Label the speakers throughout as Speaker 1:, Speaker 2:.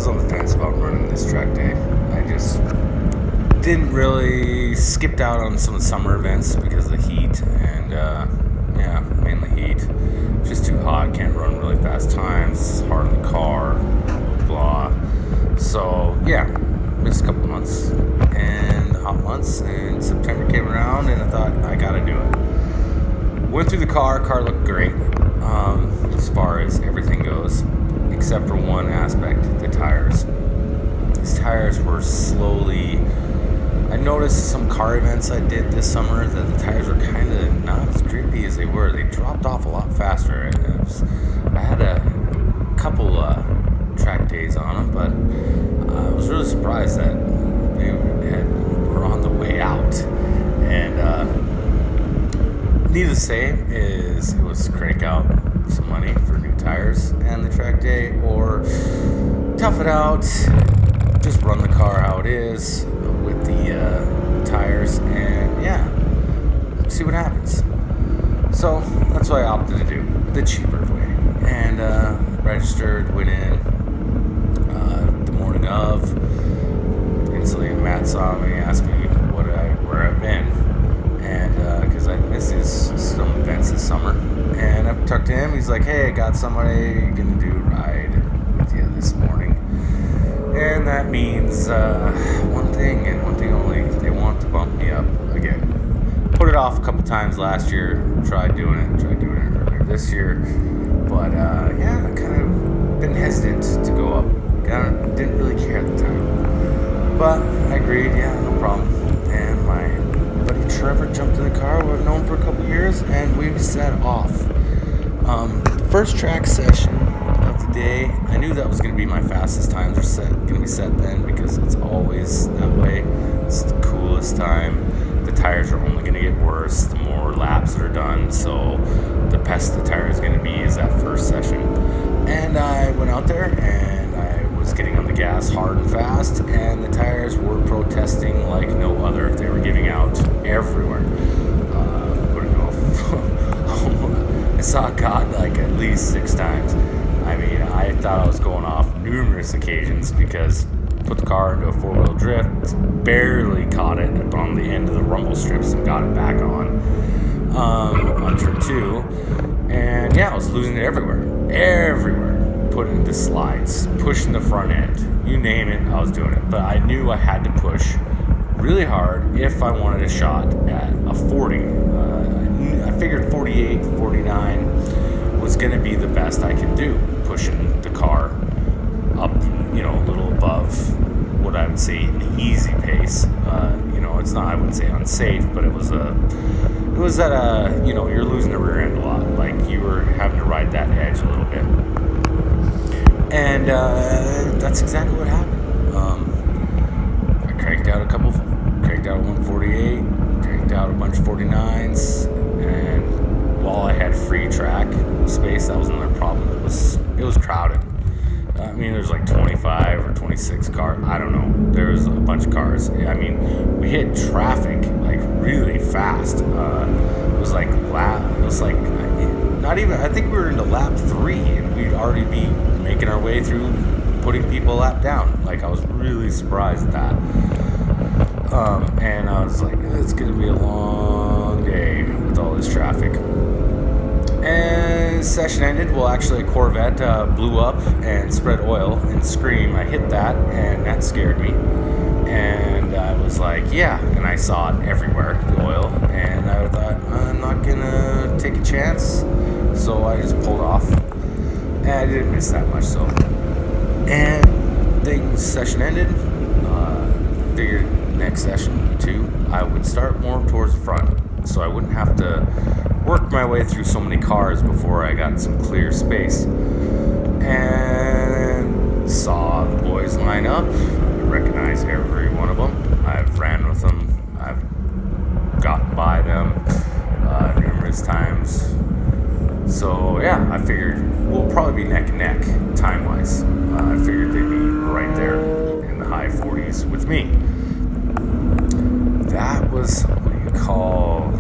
Speaker 1: was on the fence about running this track day. I just didn't really skipped out on some of the summer events because of the heat, and yeah, mainly heat. Just too hot, can't run really fast times, hard on the car, blah. So yeah, missed a couple months and hot months, and September came around and I thought I gotta do it. Went through the car looked great as far as everything goes, except for one aspect, the tires. These tires were slowly, I noticed some car events I did this summer that the tires were kind of not as grippy as they were. They dropped off a lot faster. I had a couple track days on them, but I was really surprised that they were on the way out. And needless to say is it was crank out some money for new tires and the track day, or tough it out, just run the car how it is with the tires, and yeah, see what happens. So that's what I opted to do, the cheaper way, and registered, went in the morning of. Instantly Matt saw me, asked me where I've been, and because I missed some events this summer, and I talked to him. He's like, hey, I got somebody gonna do a ride with you this morning. And that means one thing and one thing only. They want to bump me up again. Put it off a couple times last year. Tried doing it earlier this year. But yeah, I kind of been hesitant to go up. Didn't really care at the time. But I agreed, yeah, no problem. And my buddy Trevor jumped in the car. We've known for a couple years, and we set off. First track session of the day, I knew that was going to be my fastest times are going to be set then, because it's always that way. It's the coolest time. The tires are only going to get worse the more laps that are done, so the best the tire is going to be is that first session. And I went out there and I was getting on the gas hard and fast, and the tires were protesting like no other. They were giving out everywhere. I wouldn't know if I saw God like at least 6 times. I mean, I thought I was going off numerous occasions because put the car into a 4-wheel drift, barely caught it on the end of the rumble strips and got it back on turn 2. And yeah, I was losing it everywhere. Putting into slides, pushing the front end, you name it, I was doing it. But I knew I had to push really hard if I wanted a shot at a 40. I figured 48, 49 was going to be the best I could do, pushing the car up, you know, a little above what I would say an easy pace. You know, it's not, I wouldn't say unsafe, but it was at a, you know, you're losing the rear end a lot, like you were having to ride that edge a little bit. And that's exactly what happened. I cranked out a 148, cranked out a bunch of 49s, and while I had free track space, that was another problem. It was crowded. I mean, there's like 25 or 26 cars. I don't know. There was a bunch of cars. I mean, we hit traffic like really fast. It was like not even. I think we were into lap 3, and we'd already be making our way through putting people a lap down. Like, I was really surprised at that. And I was like, it's gonna be a long day with all this traffic. And session ended. Well, actually, a Corvette blew up and spread oil and scream. I hit that, and that scared me. And I was like, yeah. And I saw it everywhere, the oil. And I thought, I'm not gonna take a chance. So I just pulled off. And I didn't miss that much, so. And the session ended. Figured next session, 2, I would start more towards the front, so I wouldn't have to work my way through so many cars before I got some clear space. And saw the boys line up. I recognize every one of them. I've ran with them. I've gotten by them numerous times. So yeah, I figured we'll probably be neck and neck time-wise. I figured they'd be right there in the high 40s with me. That was what you call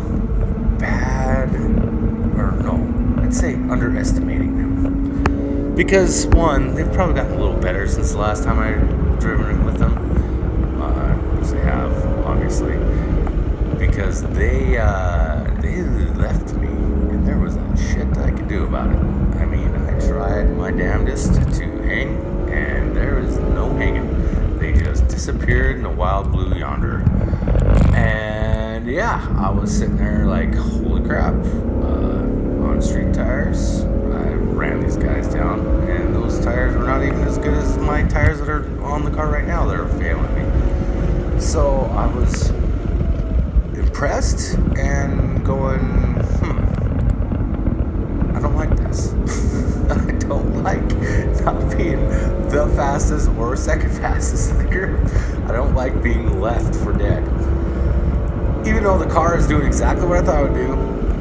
Speaker 1: bad, or no, I'd say underestimating them. Because one, they've probably gotten a little better since the last time I driven with them. Which they have, obviously. Because they left me, and there wasn't shit that I could do about it. I mean, I tried my damnedest to hang, and there is no hanging. They just disappeared in the wild blue yonder. And yeah, I was sitting there like, holy crap, on street tires. I ran these guys down, and those tires were not even as good as my tires that are on the car right now that are failing me. So I was impressed and going, I don't like this. I don't like not being the fastest or second fastest in the group. I don't like being left for dead. Even though the car is doing exactly what I thought it would do,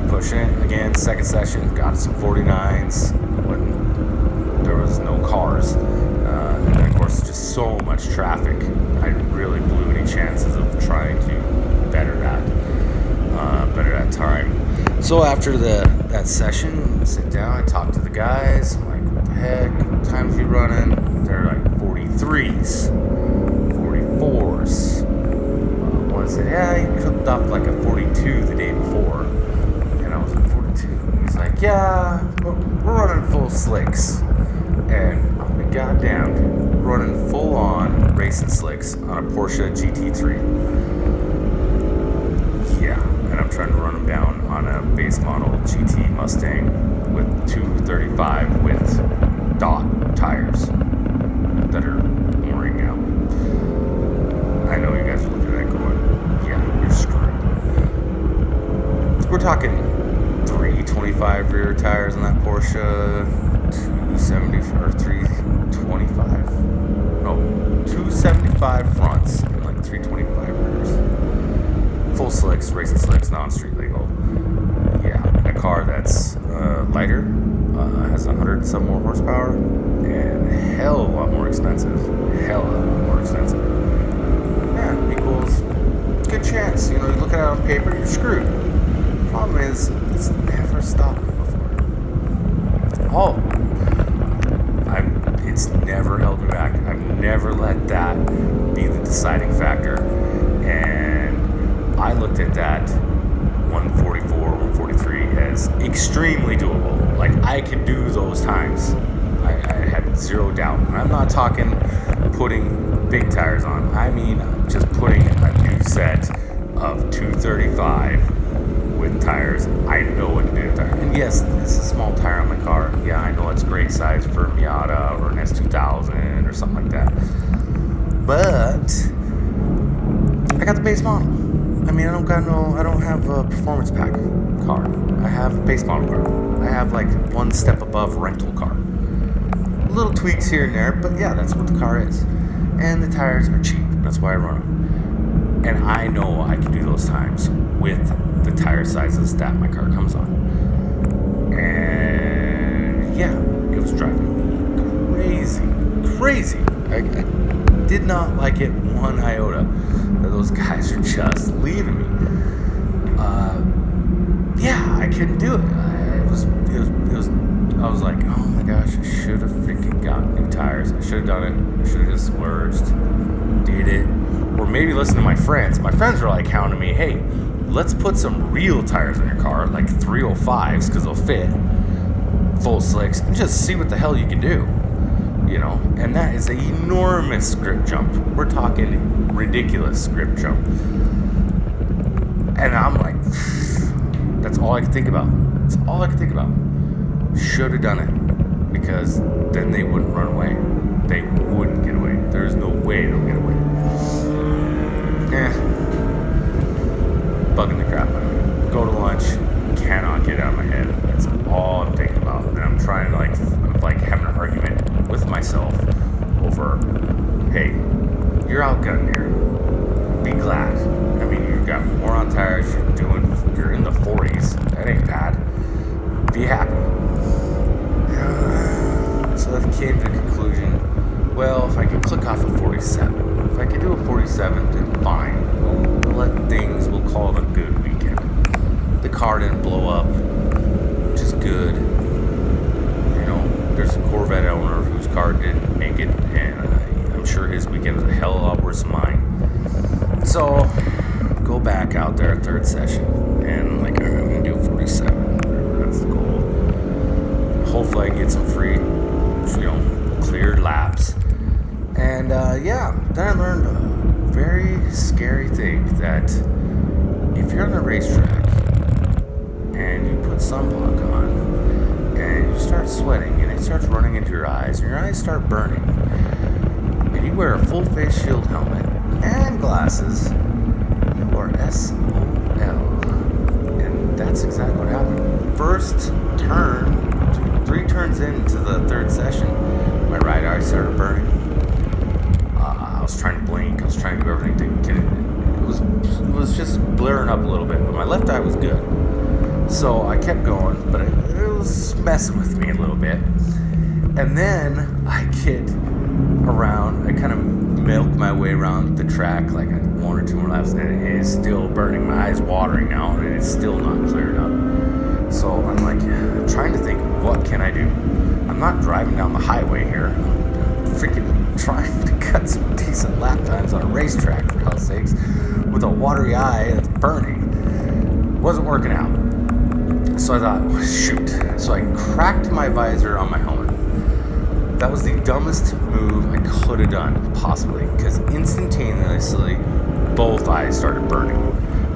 Speaker 1: pushing it again, second session, got some 49s when there was no cars. And then of course, just so much traffic. I really blew any chances of trying to better that time. So after that session, sit down, I talk to the guys. I'm like, what the heck? What times you running? They're like 43s, 44s. One said, yeah, he cooked up like a 42 the day before. And I was like, 42. And he's like, yeah, we're running full slicks. And I'll be goddamn, running full on racing slicks on a Porsche GT3. Yeah, and I'm trying to run them down on a base model GT Mustang with 235 with dot tires that are wearing out. I know you guys are looking at that going, yeah, you're screwed. We're talking 325 rear tires on that Porsche, 270 or 325. No, 275 fronts and like 325 rears. Full slicks, racing slicks, non-street legal. Yeah, a car that's lighter, has 100 some more horsepower, and hell of a lot more expensive. Hell of a lot more expensive. Yeah, equals good chance. You know, you look at it on paper, you're screwed. Problem is, it's never stopped me before. It's never held me back. I've never let that be the deciding factor. And I looked at that 144, 143 as extremely doable. Like, I could do those times. I had zero doubt. And I'm not talking putting big tires on. I mean, just putting a new set of 235 with tires. I know I can do that. And yes, it's a small tire on my car. Yeah, I know it's great size for a Miata or an S2000 or something like that. But I got the base model. I mean, I don't have a performance pack car. I have a base model car. I have like one step above rental car. Little tweaks here and there, but yeah, that's what the car is. And the tires are cheap. That's why I run them. And I know I can do those times with the tire sizes that my car comes on. And yeah, it was driving me crazy. I did not like it one iota that those guys are just leaving me. Yeah, I couldn't do it. I was like, oh my gosh, I should have freaking gotten new tires. I should have done it. I should have just splurged, did it. Or maybe listen to my friends. My friends were like hounding me, hey, let's put some real tires in your car, like 305s, because they'll fit, full slicks, and just see what the hell you can do. You know, and that is an enormous grip jump. We're talking ridiculous grip jump. And I'm like, that's all I could think about. That's all I could think about. Should have done it, because then they wouldn't run away. They wouldn't get away. There's no way they'll get away. Bugging the crap out of me. Go to lunch, cannot get it out of my head. That's all I'm thinking about. And I'm trying to I'm having an argument with myself over, hey, you're outgunned here. Be glad. I mean, you've got more on tires. You're in the 40s. That ain't bad. Be happy. So that came to the conclusion, well, if I could click off a 47, if I could do a 47, then fine. We'll call it a good weekend. The car didn't blow up, which is good. You know, there's a Corvette owner whose car didn't make it, and I'm sure his weekend was a hell of a lot worse than mine. So, go back out there at third session, and like, I'm gonna do 47. That's the goal. Hopefully, I can get some free, cleared laps. And yeah, then I learned a very scary thing that if you're on a racetrack and you put sunblock on and you start sweating and it starts running into your eyes and your eyes start burning and you wear a full face shield helmet and glasses, you are SOL. And that's exactly what happened. First turn, 3 turns into the third session, my right eye started burning. I was trying to blink, I was trying to do everything to get it. It was just blaring up a little bit, but my left eye was good. So I kept going, but it was messing with me a little bit. And then I get around, I kind of milk my way around the track, like 1 or 2 more laps, and it is still burning. My eyes watering now, and it's still not cleared up. So I'm like, trying to think, what can I do? I'm not driving down the highway here. I'm freaking trying to cut some decent lap times on a racetrack, for hell's sakes, with a watery eye that's burning. Wasn't working out. So I thought, well, shoot. So I cracked my visor on my helmet. That was the dumbest move I could have done, possibly, because instantaneously, both eyes started burning.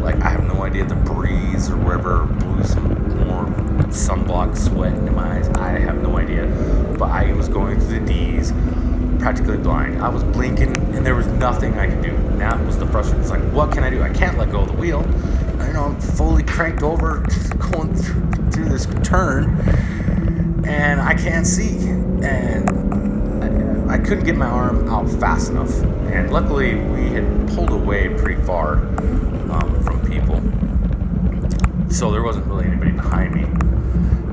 Speaker 1: Like, I have no idea, the breeze or wherever blew some more sunblock sweat into my eyes. I have no idea. But I was going through the D's, practically blind. I was blinking, and there was nothing I could do. And that was the frustration. It's like, what can I do? I can't let go of the wheel. I'm fully cranked over, going through this turn, and I can't see. And I couldn't get my arm out fast enough. And luckily, we had pulled away pretty far from people, so there wasn't really anybody behind me.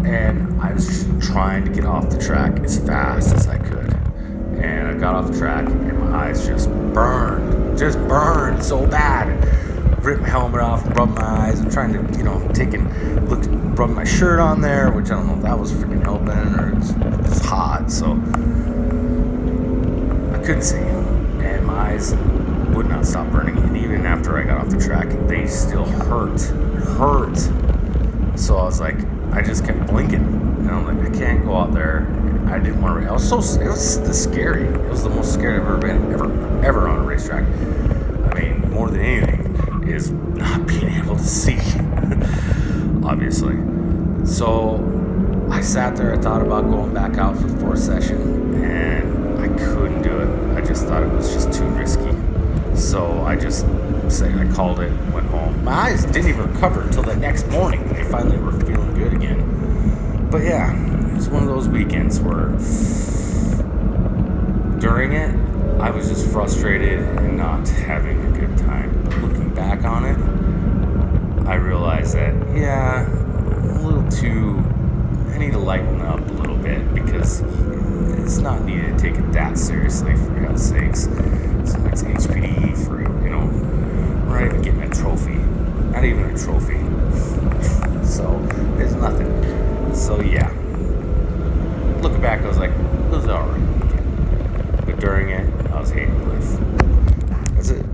Speaker 1: And I was just trying to get off the track as fast as I could. And I got off the track, and my eyes just burned so bad. Ripped my helmet off and rubbed my eyes. I'm trying to, rub my shirt on there, which I don't know if that was freaking helping or it was hot, so I couldn't see. And my eyes would not stop burning. And even after I got off the track, they still hurt. So I was like, I just kept blinking. And I'm like, I can't go out there. I didn't want to. It was scary. It was the most scared I've ever been, ever on a racetrack. I mean, more than anything is not being able to see, obviously. So I sat there, I thought about going back out for the 4th session, and I couldn't do it. I just thought it was just too risky. So I called it, went home. My eyes didn't even recover until the next morning. They finally were feeling good again. But yeah, it was one of those weekends where during it, I was just frustrated and not having a good time. But looking back on it, I realized that, yeah, I need to lighten up a little bit, because it's not needed to take it that seriously, for God's sakes. So it's HPDE for, we're not even getting a trophy. Not even a trophy. So, there's nothing. So, yeah. Looking back, I was like, it was alright weekend. But during it, I was hating life. That's it.